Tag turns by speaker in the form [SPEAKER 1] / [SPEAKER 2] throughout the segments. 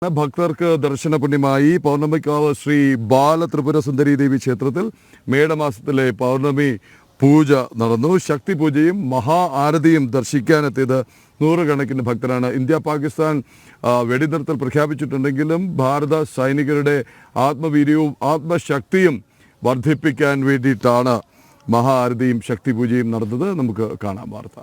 [SPEAKER 1] ഭക്തർക്ക് ദർശന പുണ്യമായി പൗർണമിക്കാവ് ശ്രീ ബാലത്രിപുര സുന്ദരി ദേവി ക്ഷേത്രത്തിൽ മേടമാസത്തിലെ പൗർണമി പൂജ നടന്നു. ശക്തി പൂജയും മഹാ ആരതിയും ദർശിക്കാനെത്തിയത് നൂറുകണക്കിന് ഭക്തരാണ്. ഇന്ത്യ പാകിസ്ഥാൻ വെടിനിർത്തൽ പ്രഖ്യാപിച്ചിട്ടുണ്ടെങ്കിലും ഭാരത സൈനികരുടെ ആത്മവീര്യവും ആത്മശക്തിയും വർദ്ധിപ്പിക്കാൻ വേണ്ടിയിട്ടാണ് മഹാ ആരതിയും ശക്തി പൂജയും നടന്നത്. നമുക്ക് കാണാം വാർത്ത.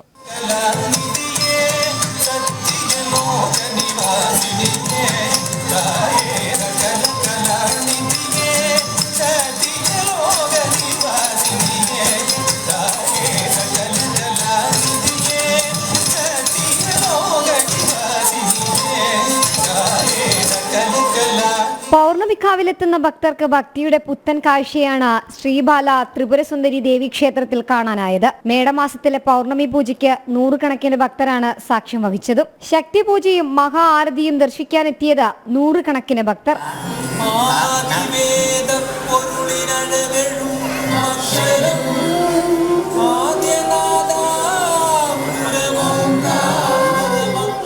[SPEAKER 2] പൗർണമിക്കാവിലെത്തുന്ന ഭക്തർക്ക് ഭക്തിയുടെ പുത്തൻ കാഴ്ചയാണ് ശ്രീബാല ത്രിപുരസുന്ദരി ദേവി ക്ഷേത്രത്തിൽ കാണാനായത്. മേടമാസത്തിലെ പൗർണമി പൂജയ്ക്ക് നൂറുകണക്കിന് ഭക്തരാണ് സാക്ഷ്യം വഹിച്ചത്. ശക്തി പൂജയും മഹാ ആരതിയും ദർശിക്കാനെത്തിയത് നൂറുകണക്കിന് ഭക്തർ.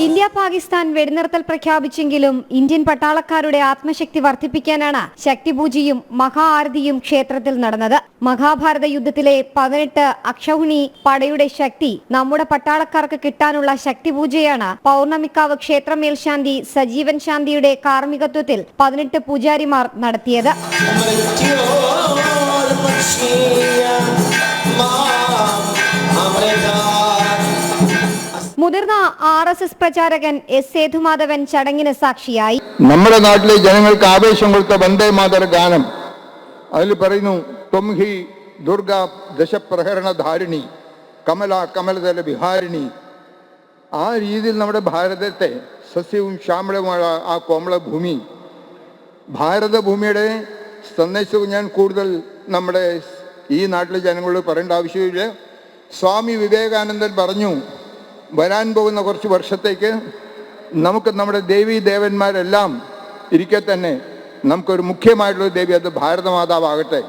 [SPEAKER 2] ഇന്ത്യ പാകിസ്ഥാൻ വെടിനിർത്തൽ പ്രഖ്യാപിച്ചെങ്കിലും ഇന്ത്യൻ പട്ടാളക്കാരുടെ ആത്മശക്തി വർദ്ധിപ്പിക്കാനാണ് ശക്തിപൂജയും മഹാ ആരതിയും ക്ഷേത്രത്തിൽ നടന്നത്. മഹാഭാരത യുദ്ധത്തിലെ 18 അക്ഷൗഹിണി പടയുടെ ശക്തി നമ്മുടെ പട്ടാളക്കാർക്ക് കിട്ടാനുള്ള ശക്തിപൂജയാണ് പൗർണമിക്കാവ് ക്ഷേത്ര മേൽശാന്തി സജീവൻ ശാന്തിയുടെ കാർമ്മികത്വത്തിൽ 18 പൂജാരിമാർ നടത്തിയത്. മുതിർന്ന RSS പ്രചാരകൻ S. സേതുമാധവൻ ചടങ്ങിന് സാക്ഷിയായി.
[SPEAKER 3] നമ്മുടെ നാട്ടിലെ ജനങ്ങൾക്ക് ആവേശം കൊടുത്ത വന്ദേ മാതര ഗാനം അതിൽ പറയുന്നു, ത്വം ഹി ദുർഗ ദശപ്രഹരണധാരിണി കമല കമലതല വിഹാരിണി. ആ രീതിയിൽ നമ്മുടെ ഭാരതത്തെ സസ്യവും ശ്യാമളവുമായ ആ കോമള ഭൂമി, ഭാരതഭൂമിയുടെ സന്ദേശവും ഞാൻ കൂടുതൽ നമ്മുടെ ഈ നാട്ടിലെ ജനങ്ങളോട് പറയേണ്ട ആവശ്യമില്ല. സ്വാമി വിവേകാനന്ദൻ പറഞ്ഞു, വരാൻ പോകുന്ന കുറച്ച് വർഷത്തേക്ക് നമുക്ക് നമ്മുടെ ദേവീ ദേവന്മാരെല്ലാം ഇരിക്കെ തന്നെ നമുക്കൊരു മുഖ്യമായിട്ടുള്ള ദേവി, അത് ഭാരതമാതാവാകട്ടെ.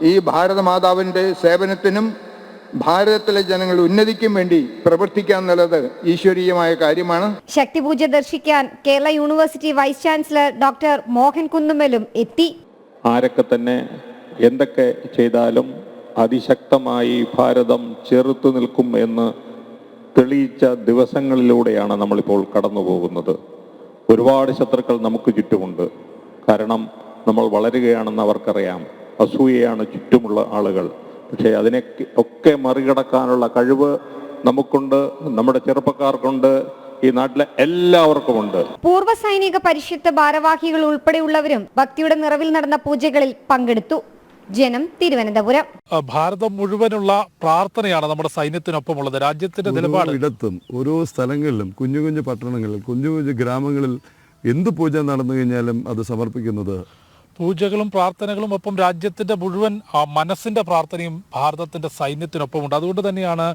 [SPEAKER 3] ഈ ഭാരതമാതാവിൻ്റെ സേവനത്തിനും ഭാരതത്തിലെ ജനങ്ങളുടെ ഉന്നതിക്കും വേണ്ടി പ്രവർത്തിക്കുക എന്നുള്ളത് ഈശ്വരീയമായ കാര്യമാണ്.
[SPEAKER 2] ശക്തിപൂജ ദർശിക്കാൻ Kerala university vice chancellor doctor Mohan കുന്നുമ്മലും എത്തി.
[SPEAKER 4] ആരൊക്കെ തന്നെ എന്തൊക്കെ ചെയ്താലും അതിശക്തമായി ഭാരതം ചെറുത്തു നിൽക്കും എന്ന് തെളിയിച്ച ദിവസങ്ങളിലൂടെയാണ് നമ്മളിപ്പോൾ കടന്നു പോകുന്നത്. ഒരുപാട് ശത്രുക്കൾ നമുക്ക് ചുറ്റുമുണ്ട്. കാരണം നമ്മൾ വളരുകയാണെന്ന് അവർക്കറിയാം. അസൂയയാണ് ചുറ്റുമുള്ള ആളുകൾ. പക്ഷേ അതിനെ ഒക്കെ മറികടക്കാനുള്ള കഴിവ് നമുക്കുണ്ട്, നമ്മുടെ ചെറുപ്പക്കാർക്കുണ്ട്, ഈ നാട്ടിലെ എല്ലാവർക്കുമുണ്ട്.
[SPEAKER 2] പൂർവ്വ സൈനിക പരിഷത്ത് ഭാരവാഹികൾ ഉൾപ്പെടെയുള്ളവരും ഭക്തിയുടെ നിറവിൽ നടന്ന പൂജകളിൽ പങ്കെടുത്തു. ജനം, തിരുവനന്തപുരം.
[SPEAKER 5] ഭാരതം മുഴുവനുള്ള പ്രാർത്ഥനയാണ് നമ്മുടെ സൈന്യത്തിനൊപ്പമുള്ളത്. രാജ്യത്തിന്റെ നിലപാട്
[SPEAKER 1] ഇടത്തും ഓരോ സ്ഥലങ്ങളിലും കുഞ്ഞു കുഞ്ഞു പട്ടണങ്ങളിൽ കുഞ്ഞു കുഞ്ഞു ഗ്രാമങ്ങളിൽ എന്ത് പൂജ നടന്നു കഴിഞ്ഞാലും അത് സമർപ്പിക്കുന്നത്
[SPEAKER 5] പൂജകളും പ്രാർത്ഥനകളും ഒപ്പം രാജ്യത്തിന്റെ മുഴുവൻ മനസ്സിന്റെ പ്രാർത്ഥനയും ഭാരതത്തിന്റെ സൈന്യത്തിനൊപ്പമുണ്ട്. അതുകൊണ്ട് തന്നെയാണ്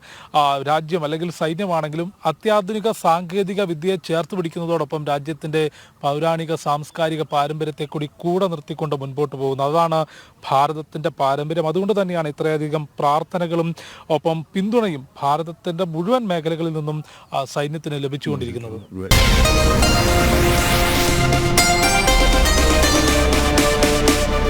[SPEAKER 5] രാജ്യം അല്ലെങ്കിൽ സൈന്യമാണെങ്കിലും അത്യാധുനിക സാങ്കേതിക വിദ്യയെ ചേർത്ത് പിടിക്കുന്നതോടൊപ്പം രാജ്യത്തിന്റെ പൗരാണിക സാംസ്കാരിക പാരമ്പര്യത്തെ കൂടി കൂടെ നിർത്തിക്കൊണ്ട് മുൻപോട്ട് പോകുന്നത്. അതാണ് ഭാരതത്തിന്റെ പാരമ്പര്യം. അതുകൊണ്ട് തന്നെയാണ് ഇത്രയധികം പ്രാർത്ഥനകളും ഒപ്പം പിന്തുണയും ഭാരതത്തിന്റെ മുഴുവൻ മേഖലകളിൽ നിന്നും സൈന്യത്തിന് ലഭിച്ചുകൊണ്ടിരിക്കുന്നത്.